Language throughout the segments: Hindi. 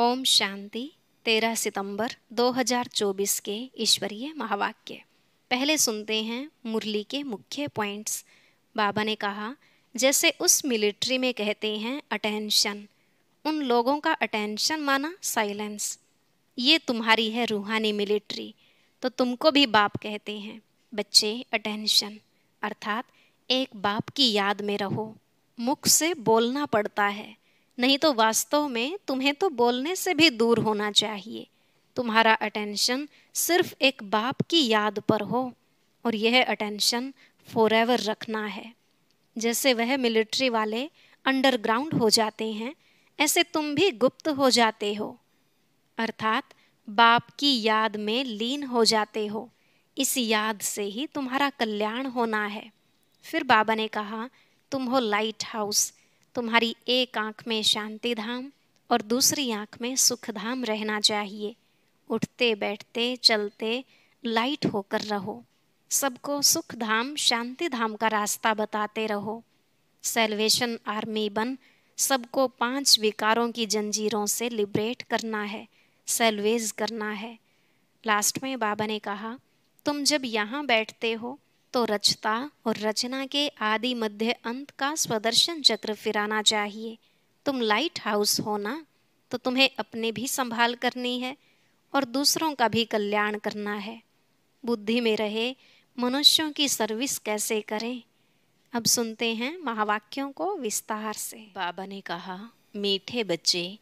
ओम शांति। 13 सितंबर 2024 के ईश्वरीय महावाक्य। पहले सुनते हैं मुरली के मुख्य पॉइंट्स। बाबा ने कहा, जैसे उस मिलिट्री में कहते हैं अटेंशन, उन लोगों का अटेंशन माना साइलेंस। ये तुम्हारी है रूहानी मिलिट्री, तो तुमको भी बाप कहते हैं। बच्चे अटेंशन अर्थात एक बाप की याद में रहो। मुख से बोलना पड़ता है, नहीं तो वास्तव में तुम्हें तो बोलने से भी दूर होना चाहिए। तुम्हारा अटेंशन सिर्फ एक बाप की याद पर हो और यह अटेंशन फॉरएवर रखना है। जैसे वह मिलिट्री वाले अंडरग्राउंड हो जाते हैं, ऐसे तुम भी गुप्त हो जाते हो, अर्थात बाप की याद में लीन हो जाते हो। इस याद से ही तुम्हारा कल्याण होना है। फिर बाबा ने कहा, तुम हो लाइट हाउस। तुम्हारी एक आंख में शांति धाम और दूसरी आंख में सुख धाम रहना चाहिए। उठते बैठते चलते लाइट होकर रहो। सबको सुख धाम शांति धाम का रास्ता बताते रहो। सेल्वेशन आर्मी बन सबको 5 विकारों की जंजीरों से लिबरेट करना है, सेल्वेज करना है। लास्ट में बाबा ने कहा, तुम जब यहाँ बैठते हो तो रचता और रचना के आदि मध्य अंत का स्वदर्शन चक्र फिराना चाहिए। तुम लाइट हाउस हो ना, तो तुम्हें अपने भी संभाल करनी है और दूसरों का भी कल्याण करना है। बुद्धि में रहे मनुष्यों की सर्विस कैसे करें। अब सुनते हैं महावाक्यों को विस्तार से। बाबा ने कहा, मीठे बच्चे,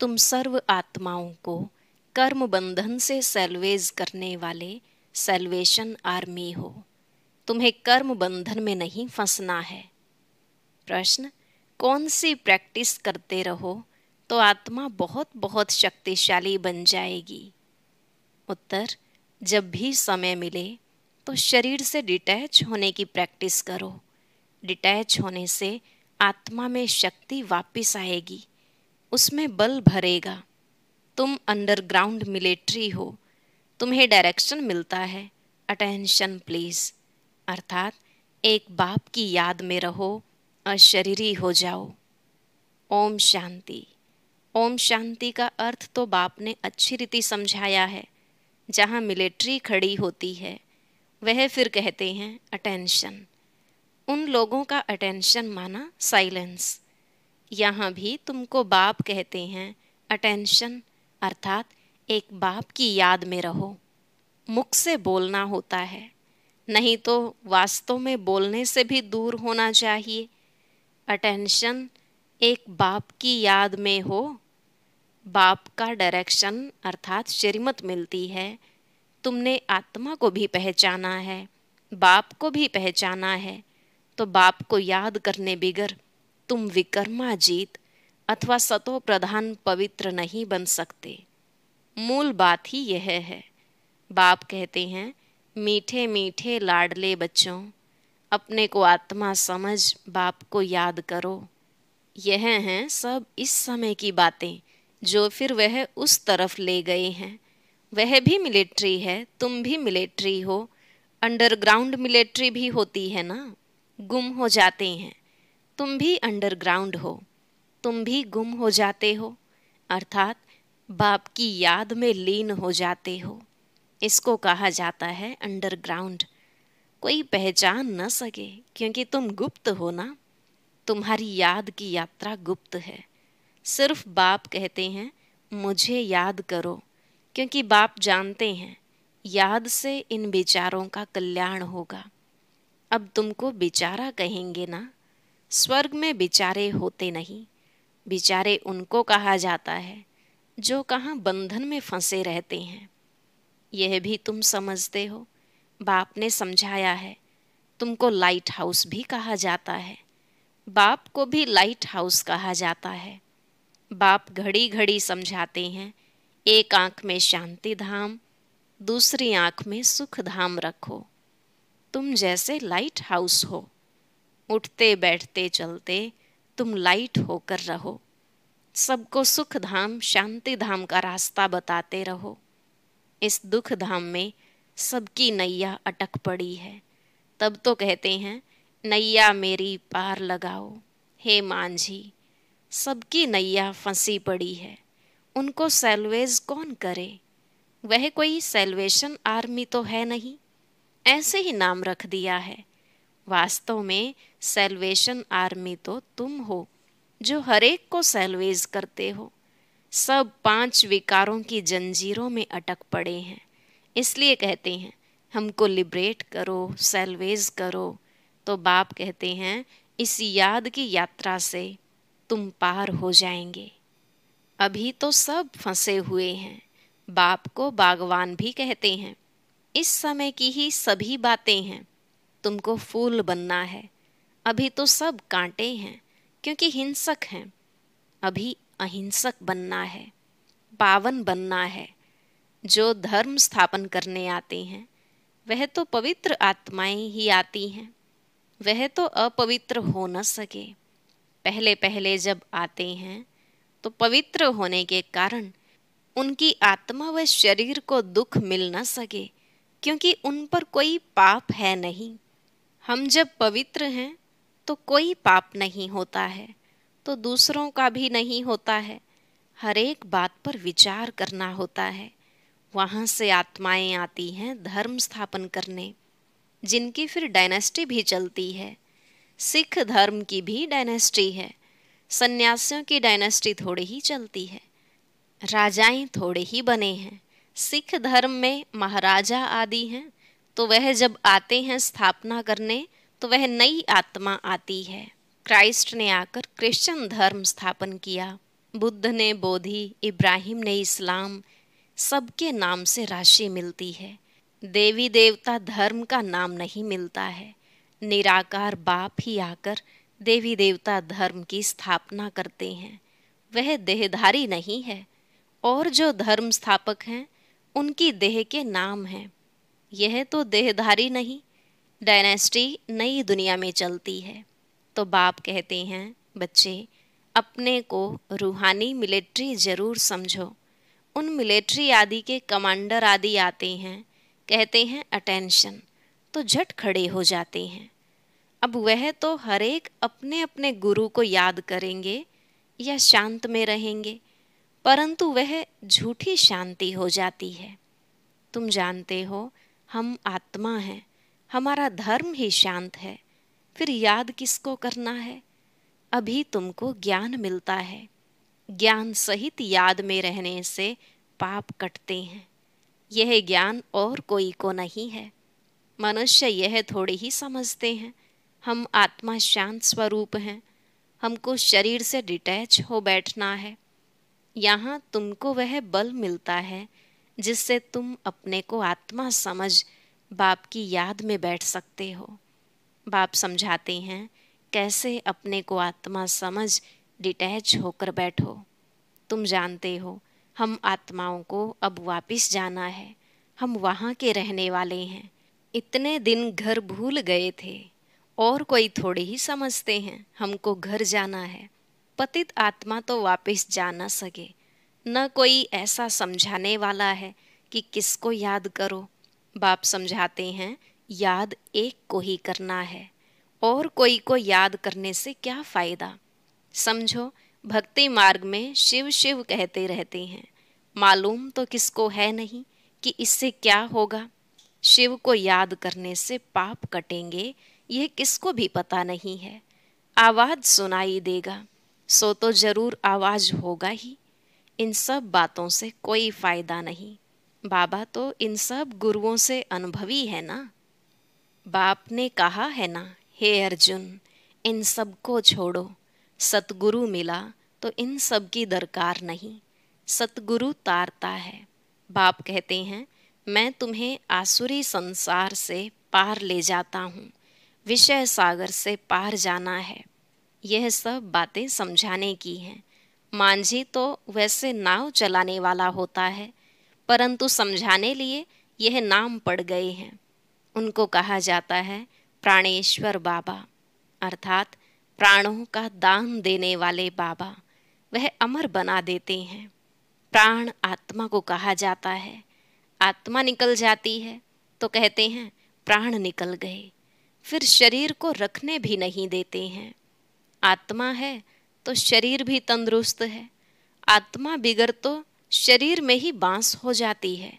तुम सर्व आत्माओं को कर्म बंधन से सेल्वेज करने वाले सेल्वेशन आर्मी हो। तुम्हें कर्म बंधन में नहीं फंसना है। प्रश्न, कौन सी प्रैक्टिस करते रहो तो आत्मा बहुत बहुत शक्तिशाली बन जाएगी। उत्तर, जब भी समय मिले तो शरीर से डिटैच होने की प्रैक्टिस करो। डिटैच होने से आत्मा में शक्ति वापस आएगी, उसमें बल भरेगा। तुम अंडरग्राउंड मिलिट्री हो, तुम्हें डायरेक्शन मिलता है अटेंशन प्लीज, अर्थात एक बाप की याद में रहो, अशरीरी हो जाओ। ओम शांति। ओम शांति का अर्थ तो बाप ने अच्छी रीति समझाया है। जहाँ मिलिट्री खड़ी होती है वह फिर कहते हैं अटेंशन। उन लोगों का अटेंशन माना साइलेंस। यहाँ भी तुमको बाप कहते हैं अटेंशन, अर्थात एक बाप की याद में रहो। मुख से बोलना होता है, नहीं तो वास्तव में बोलने से भी दूर होना चाहिए। अटेंशन एक बाप की याद में हो। बाप का डायरेक्शन अर्थात श्रीमत मिलती है। तुमने आत्मा को भी पहचाना है, बाप को भी पहचाना है, तो बाप को याद करने बिगर तुम विकर्मा जीत अथवा सतो प्रधान पवित्र नहीं बन सकते। मूल बात ही यह है। बाप कहते हैं, मीठे मीठे लाडले बच्चों, अपने को आत्मा समझ बाप को याद करो। यह हैं सब इस समय की बातें जो फिर वह उस तरफ ले गए हैं। वह भी मिलिट्री है, तुम भी मिलिट्री हो। अंडरग्राउंड मिलिट्री भी होती है ना, गुम हो जाते हैं। तुम भी अंडरग्राउंड हो, तुम भी गुम हो जाते हो, अर्थात बाप की याद में लीन हो जाते हो। इसको कहा जाता है अंडरग्राउंड। कोई पहचान न सके क्योंकि तुम गुप्त हो ना। तुम्हारी याद की यात्रा गुप्त है। सिर्फ बाप कहते हैं मुझे याद करो, क्योंकि बाप जानते हैं याद से इन विचारों का कल्याण होगा। अब तुमको बिचारा कहेंगे ना। स्वर्ग में बिचारे होते नहीं, बिचारे उनको कहा जाता है जो कहाँ बंधन में फंसे रहते हैं। यह भी तुम समझते हो, बाप ने समझाया है। तुमको लाइट हाउस भी कहा जाता है, बाप को भी लाइट हाउस कहा जाता है। बाप घड़ी घड़ी समझाते हैं, एक आंख में शांति धाम, दूसरी आंख में सुख धाम रखो। तुम जैसे लाइट हाउस हो, उठते बैठते चलते तुम लाइट होकर रहो। सबको सुख धाम शांति धाम का रास्ता बताते रहो। इस दुख धाम में सबकी नैया अटक पड़ी है, तब तो कहते हैं नैया मेरी पार लगाओ हे मांझी। सबकी नैया फंसी पड़ी है, उनको सैल्वेज कौन करे? वह कोई सैल्वेशन आर्मी तो है नहीं, ऐसे ही नाम रख दिया है। वास्तव में सैल्वेशन आर्मी तो तुम हो, जो हरेक को सैल्वेज करते हो। सब 5 विकारों की जंजीरों में अटक पड़े हैं, इसलिए कहते हैं हमको लिबरेट करो, सैल्वेज करो। तो बाप कहते हैं इस याद की यात्रा से तुम पार हो जाएंगे। अभी तो सब फंसे हुए हैं। बाप को बागवान भी कहते हैं। इस समय की ही सभी बातें हैं। तुमको फूल बनना है। अभी तो सब कांटे हैं, क्योंकि हिंसक हैं। अभी अहिंसक बनना है, पावन बनना है। जो धर्म स्थापन करने आते हैं, वह तो पवित्र आत्माएं ही आती हैं। वह तो अपवित्र हो न सके। पहले पहले जब आते हैं तो पवित्र होने के कारण उनकी आत्मा व शरीर को दुख मिल न सके, क्योंकि उन पर कोई पाप है नहीं। हम जब पवित्र हैं तो कोई पाप नहीं होता है, तो दूसरों का भी नहीं होता है। हर एक बात पर विचार करना होता है। वहाँ से आत्माएं आती हैं धर्म स्थापन करने, जिनकी फिर डायनेस्टी भी चलती है। सिख धर्म की भी डायनेस्टी है। सन्यासियों की डायनेस्टी थोड़ी ही चलती है। राजाएं थोड़े ही बने हैं। सिख धर्म में महाराजा आदि हैं, तो वह जब आते हैं स्थापना करने, तो वह नई आत्मा आती है। क्राइस्ट ने आकर क्रिश्चियन धर्म स्थापन किया। बुद्ध ने बोधि, इब्राहिम ने इस्लाम, सबके नाम से राशि मिलती है। देवी देवता धर्म का नाम नहीं मिलता है। निराकार बाप ही आकर देवी देवता धर्म की स्थापना करते हैं। वह देहधारी नहीं है, और जो धर्म स्थापक हैं उनकी देह के नाम हैं। यह तो देहधारी नहीं, डायनेस्टी नई दुनिया में चलती है। तो बाप कहते हैं बच्चे, अपने को रूहानी मिलिट्री जरूर समझो। उन मिलिट्री आदि के कमांडर आदि आते हैं, कहते हैं अटेंशन, तो झट खड़े हो जाते हैं। अब वह तो हर एक अपने अपने गुरु को याद करेंगे या शांत में रहेंगे, परंतु वह झूठी शांति हो जाती है। तुम जानते हो हम आत्मा हैं, हमारा धर्म ही शांत है, फिर याद किसको करना है? अभी तुमको ज्ञान मिलता है। ज्ञान सहित याद में रहने से पाप कटते हैं। यह ज्ञान और कोई को नहीं है। मनुष्य यह थोड़े ही समझते हैं हम आत्मा शांत स्वरूप हैं, हमको शरीर से डिटैच हो बैठना है। यहाँ तुमको वह बल मिलता है जिससे तुम अपने को आत्मा समझ बाप की याद में बैठ सकते हो। बाप समझाते हैं कैसे अपने को आत्मा समझ डिटैच होकर बैठो। तुम जानते हो हम आत्माओं को अब वापिस जाना है। हम वहाँ के रहने वाले हैं। इतने दिन घर भूल गए थे, और कोई थोड़े ही समझते हैं हमको घर जाना है। पतित आत्मा तो वापस जा न सके। न कोई ऐसा समझाने वाला है कि किसको याद करो। बाप समझाते हैं याद एक को ही करना है, और कोई को याद करने से क्या फायदा। समझो, भक्ति मार्ग में शिव शिव कहते रहते हैं, मालूम तो किसको है नहीं कि इससे क्या होगा। शिव को याद करने से पाप कटेंगे, यह किसको भी पता नहीं है। आवाज सुनाई देगा, सो तो जरूर आवाज होगा ही। इन सब बातों से कोई फायदा नहीं। बाबा तो इन सब गुरुओं से अनुभवी है ना। बाप ने कहा है ना, हे अर्जुन, इन सब को छोड़ो। सतगुरु मिला तो इन सब की दरकार नहीं। सतगुरु तारता है। बाप कहते हैं मैं तुम्हें आसुरी संसार से पार ले जाता हूँ। विषय सागर से पार जाना है। यह सब बातें समझाने की हैं। मांझी तो वैसे नाव चलाने वाला होता है, परंतु समझाने लिए यह नाम पड़ गए हैं। उनको कहा जाता है प्राणेश्वर बाबा, अर्थात प्राणों का दान देने वाले बाबा। वह अमर बना देते हैं। प्राण आत्मा को कहा जाता है। आत्मा निकल जाती है तो कहते हैं प्राण निकल गए। फिर शरीर को रखने भी नहीं देते हैं। आत्मा है तो शरीर भी तंदुरुस्त है। आत्मा बिगड़ तो शरीर में ही बांस हो जाती है,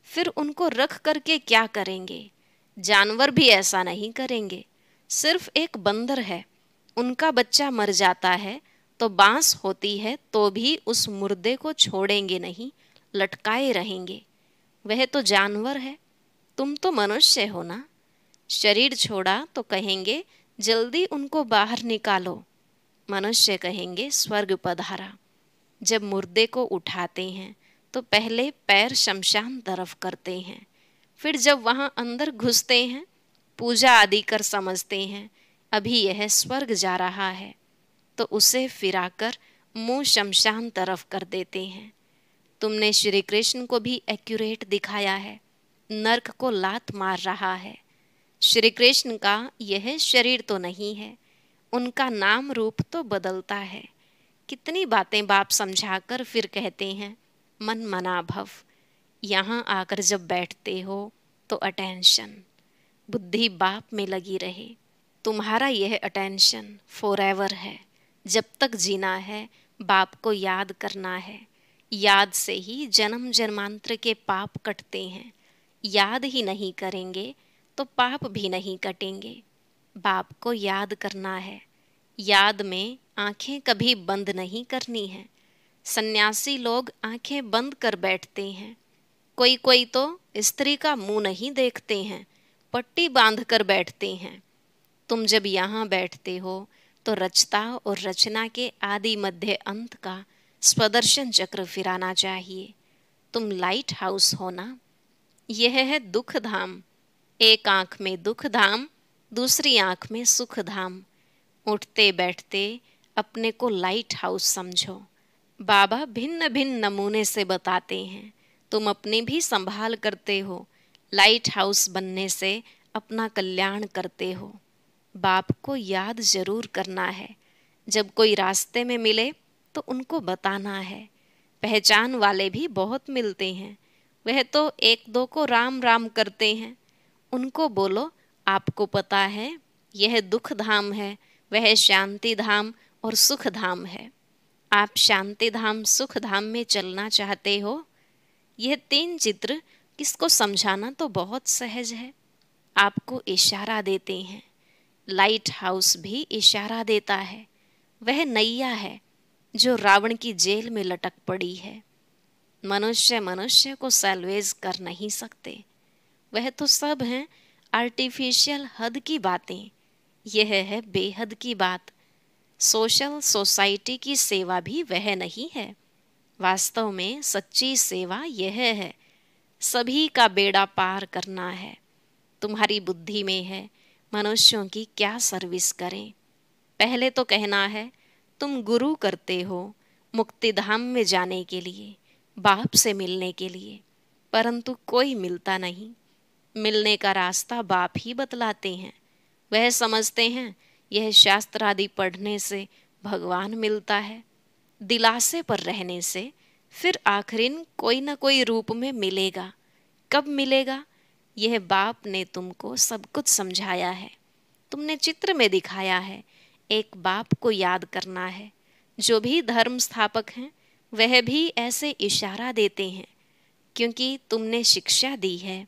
फिर उनको रख करके क्या करेंगे? जानवर भी ऐसा नहीं करेंगे। सिर्फ एक बंदर है, उनका बच्चा मर जाता है तो बांस होती है तो भी उस मुर्दे को छोड़ेंगे नहीं, लटकाए रहेंगे। वह तो जानवर है, तुम तो मनुष्य हो ना। शरीर छोड़ा तो कहेंगे जल्दी उनको बाहर निकालो। मनुष्य कहेंगे स्वर्ग पधारा। जब मुर्दे को उठाते हैं तो पहले पैर शमशान तरफ करते हैं, फिर जब वहां अंदर घुसते हैं, पूजा आदि कर समझते हैं अभी यह स्वर्ग जा रहा है, तो उसे फिराकर मुंह शमशान तरफ कर देते हैं। तुमने श्री कृष्ण को भी एक्यूरेट दिखाया है, नर्क को लात मार रहा है। श्री कृष्ण का यह शरीर तो नहीं है, उनका नाम रूप तो बदलता है। कितनी बातें बाप समझाकर फिर कहते हैं मन मना भव। यहाँ आकर जब बैठते हो तो अटेंशन, बुद्धि बाप में लगी रहे। तुम्हारा यह अटेंशन फॉरएवर है। जब तक जीना है बाप को याद करना है। याद से ही जन्म जन्मांतर के पाप कटते हैं। याद ही नहीं करेंगे तो पाप भी नहीं कटेंगे। बाप को याद करना है। याद में आंखें कभी बंद नहीं करनी है। सन्यासी लोग आंखें बंद कर बैठते हैं। कोई कोई तो स्त्री का मुंह नहीं देखते हैं, पट्टी बांध कर बैठते हैं। तुम जब यहाँ बैठते हो तो रचता और रचना के आदि मध्य अंत का स्वदर्शन चक्र फिराना चाहिए। तुम लाइट हाउस हो ना। यह है दुख धाम। एक आंख में दुख धाम, दूसरी आंख में सुख धाम। उठते बैठते अपने को लाइट हाउस समझो। बाबा भिन्न भिन्न नमूने से बताते हैं, तुम अपनी भी संभाल करते हो। लाइट हाउस बनने से अपना कल्याण करते हो। बाप को याद जरूर करना है। जब कोई रास्ते में मिले तो उनको बताना है। पहचान वाले भी बहुत मिलते हैं, वह तो एक दो को राम राम करते हैं। उनको बोलो आपको पता है यह दुख धाम है, वह शांति धाम और सुख धाम है। आप शांति धाम सुख धाम में चलना चाहते हो। यह 3 चित्र किसको समझाना तो बहुत सहज है। आपको इशारा देते हैं। लाइट हाउस भी इशारा देता है। वह नैया है जो रावण की जेल में लटक पड़ी है। मनुष्य मनुष्य को सैल्वेज कर नहीं सकते। वह तो सब हैं आर्टिफिशियल हद की बातें। यह है बेहद की बात। सोशल सोसाइटी की सेवा भी वह नहीं है। वास्तव में सच्ची सेवा यह है, सभी का बेड़ा पार करना है। तुम्हारी बुद्धि में है मनुष्यों की क्या सर्विस करें। पहले तो कहना है तुम गुरु करते हो मुक्ति धाम में जाने के लिए, बाप से मिलने के लिए, परंतु कोई मिलता नहीं। मिलने का रास्ता बाप ही बतलाते हैं। वह समझते हैं यह शास्त्र आदि पढ़ने से भगवान मिलता है, दिलासे पर रहने से फिर आखिरिन कोई न कोई रूप में मिलेगा। कब मिलेगा? यह बाप ने तुमको सब कुछ समझाया है, तुमने चित्र में दिखाया है। एक बाप को याद करना है। जो भी धर्म स्थापक हैं वह भी ऐसे इशारा देते हैं, क्योंकि तुमने शिक्षा दी है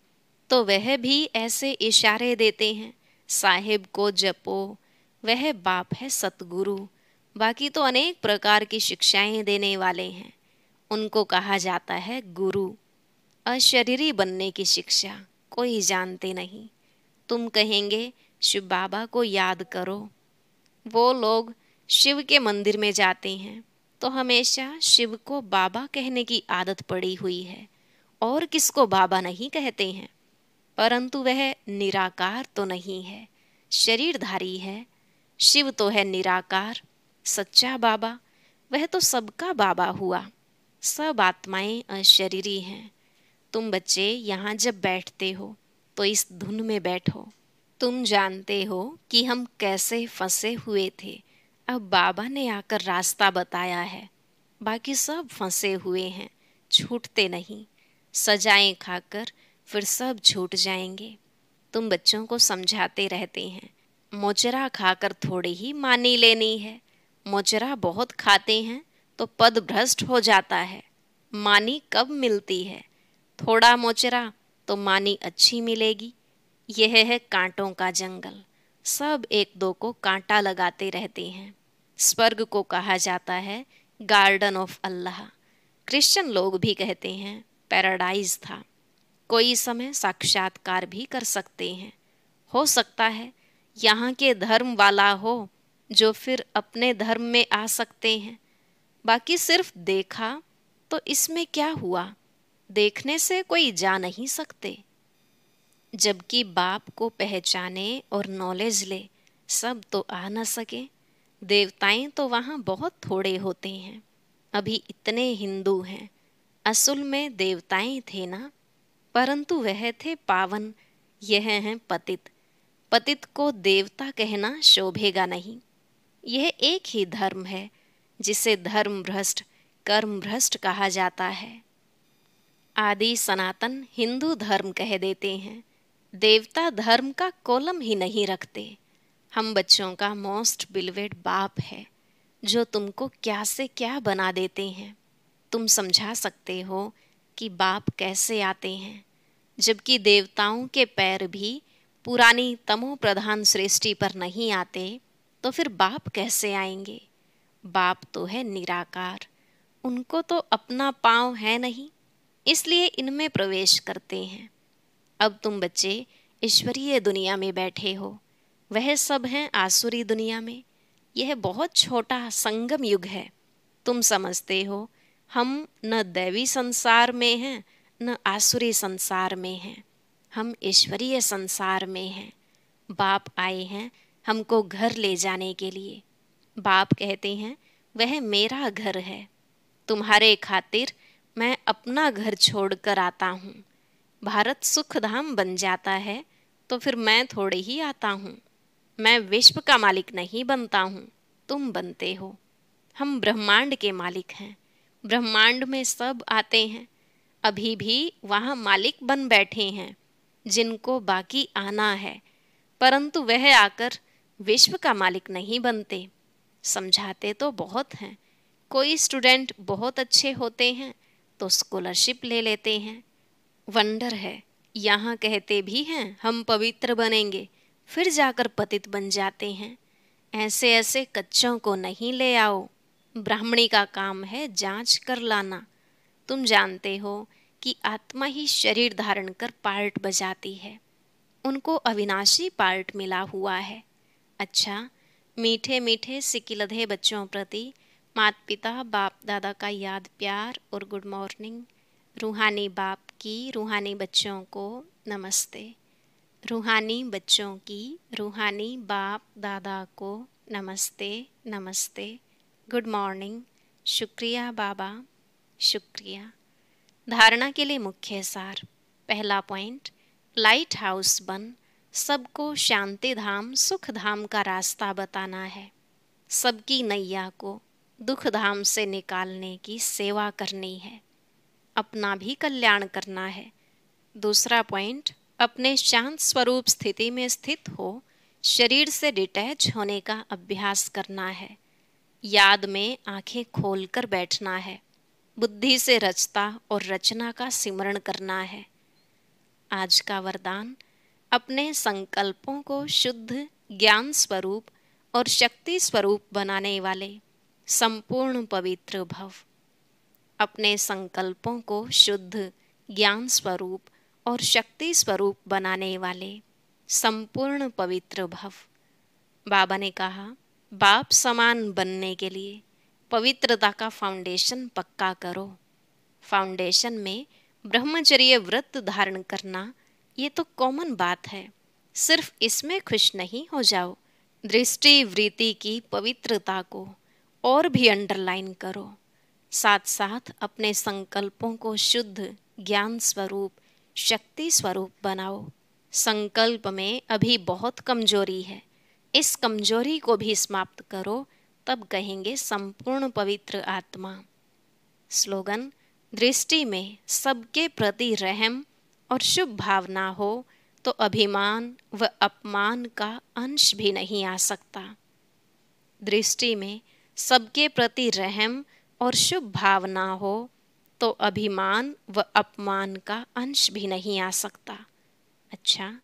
तो वह भी ऐसे इशारे देते हैं। साहिब को जपो, वह बाप है सतगुरु। बाकी तो अनेक प्रकार की शिक्षाएं देने वाले हैं, उनको कहा जाता है गुरु। अशरीरी बनने की शिक्षा कोई जानते नहीं। तुम कहेंगे शिव बाबा को याद करो। वो लोग शिव के मंदिर में जाते हैं तो हमेशा शिव को बाबा कहने की आदत पड़ी हुई है, और किसको बाबा नहीं कहते हैं। परंतु वह निराकार तो नहीं है, शरीरधारी है। शिव तो है निराकार, सच्चा बाबा। वह तो सबका बाबा हुआ। सब आत्माएं अशरीरी हैं। तुम बच्चे यहाँ जब बैठते हो तो इस धुन में बैठो। तुम जानते हो कि हम कैसे फंसे हुए थे, अब बाबा ने आकर रास्ता बताया है। बाकी सब फंसे हुए हैं, छूटते नहीं। सजाएं खाकर फिर सब छूट जाएंगे। तुम बच्चों को समझाते रहते हैं मोचरा खाकर थोड़ी ही मानी लेनी है। मोचरा बहुत खाते हैं तो पद भ्रष्ट हो जाता है। मानी कब मिलती है? थोड़ा मोचरा तो मानी अच्छी मिलेगी। यह है कांटों का जंगल, सब एक दो को कांटा लगाते रहते हैं। स्वर्ग को कहा जाता है गार्डन ऑफ अल्लाह। क्रिश्चियन लोग भी कहते हैं पैराडाइज था। कोई समय साक्षात्कार भी कर सकते हैं। हो सकता है यहाँ के धर्म वाला हो जो फिर अपने धर्म में आ सकते हैं। बाकी सिर्फ देखा तो इसमें क्या हुआ? देखने से कोई जा नहीं सकते। जबकि बाप को पहचाने और नॉलेज ले, सब तो आ न सके। देवताएं तो वहाँ बहुत थोड़े होते हैं। अभी इतने हिंदू हैं, असल में देवताएं थे ना, परंतु वह थे पावन। यह हैं पतित। पतित को देवता कहना शोभेगा नहीं। यह एक ही धर्म है जिसे धर्म भ्रष्ट कर्म भ्रष्ट कहा जाता है। आदि सनातन हिंदू धर्म कह देते हैं। देवता धर्म का कॉलम ही नहीं रखते। हम बच्चों का मोस्ट बिलवेड बाप है जो तुमको क्या से क्या बना देते हैं। तुम समझा सकते हो कि बाप कैसे आते हैं, जबकि देवताओं के पैर भी पुरानी तमो प्रधान सृष्टि पर नहीं आते, तो फिर बाप कैसे आएंगे? बाप तो है निराकार, उनको तो अपना पांव है नहीं, इसलिए इनमें प्रवेश करते हैं। अब तुम बच्चे ईश्वरीय दुनिया में बैठे हो, वह सब हैं आसुरी दुनिया में। यह बहुत छोटा संगम युग है। तुम समझते हो हम न दैवी संसार में हैं न आसुरी संसार में हैं, हम ईश्वरीय संसार में हैं। बाप आए हैं हमको घर ले जाने के लिए। बाप कहते हैं वह मेरा घर है, तुम्हारे खातिर मैं अपना घर छोड़कर आता हूँ। भारत सुख धाम बन जाता है तो फिर मैं थोड़े ही आता हूँ। मैं विश्व का मालिक नहीं बनता हूँ, तुम बनते हो। हम ब्रह्मांड के मालिक हैं। ब्रह्मांड में सब आते हैं, अभी भी वहाँ मालिक बन बैठे हैं जिनको बाकी आना है, परंतु वह आकर विश्व का मालिक नहीं बनते। समझाते तो बहुत हैं। कोई स्टूडेंट बहुत अच्छे होते हैं तो स्कॉलरशिप ले लेते हैं। वंडर है, यहाँ कहते भी हैं हम पवित्र बनेंगे, फिर जाकर पतित बन जाते हैं। ऐसे ऐसे कच्चों को नहीं ले आओ। ब्राह्मणी का काम है जांच कर लाना। तुम जानते हो कि आत्मा ही शरीर धारण कर पार्ट बजाती है। उनको अविनाशी पार्ट मिला हुआ है। अच्छा, मीठे मीठे सिकिलधे बच्चों प्रति माता पिता बाप दादा का याद प्यार और गुड मॉर्निंग। रूहानी बाप की रूहानी बच्चों को नमस्ते। रूहानी बच्चों की रूहानी बाप दादा को नमस्ते नमस्ते, गुड मॉर्निंग। शुक्रिया बाबा, शुक्रिया। धारणा के लिए मुख्य सार। पहला पॉइंट, लाइट हाउस बन सबको शांति धाम सुख धाम का रास्ता बताना है। सबकी नैया को दुख धाम से निकालने की सेवा करनी है, अपना भी कल्याण करना है। दूसरा पॉइंट, अपने शांत स्वरूप स्थिति में स्थित हो शरीर से डिटैच होने का अभ्यास करना है। याद में आंखें खोलकर बैठना है। बुद्धि से रचता और रचना का सिमरण करना है। आज का वरदान, अपने संकल्पों को शुद्ध ज्ञान स्वरूप और शक्ति स्वरूप बनाने वाले संपूर्ण पवित्र भव। अपने संकल्पों को शुद्ध ज्ञान स्वरूप और शक्ति स्वरूप बनाने वाले संपूर्ण पवित्र भव। बाबा ने कहा, बाप समान बनने के लिए पवित्रता का फाउंडेशन पक्का करो। फाउंडेशन में ब्रह्मचर्य व्रत धारण करना ये तो कॉमन बात है, सिर्फ इसमें खुश नहीं हो जाओ। दृष्टि वृत्ति की पवित्रता को और भी अंडरलाइन करो। साथ साथ अपने संकल्पों को शुद्ध ज्ञान स्वरूप शक्ति स्वरूप बनाओ। संकल्प में अभी बहुत कमजोरी है, इस कमजोरी को भी समाप्त करो, तब कहेंगे संपूर्ण पवित्र आत्मा। स्लोगन, दृष्टि में सबके प्रति रहम और शुभ भावना हो तो अभिमान व अपमान का अंश भी नहीं आ सकता। दृष्टि में सबके प्रति रहम और शुभ भावना हो तो अभिमान व अपमान का अंश भी नहीं आ सकता। अच्छा।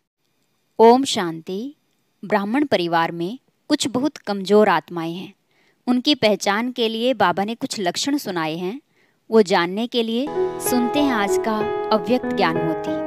ओम शांति। ब्राह्मण परिवार में कुछ बहुत कमजोर आत्माएं हैं। उनकी पहचान के लिए बाबा ने कुछ लक्षण सुनाए हैं। वो जानने के लिए सुनते हैं आज का अव्यक्त ज्ञान मोती।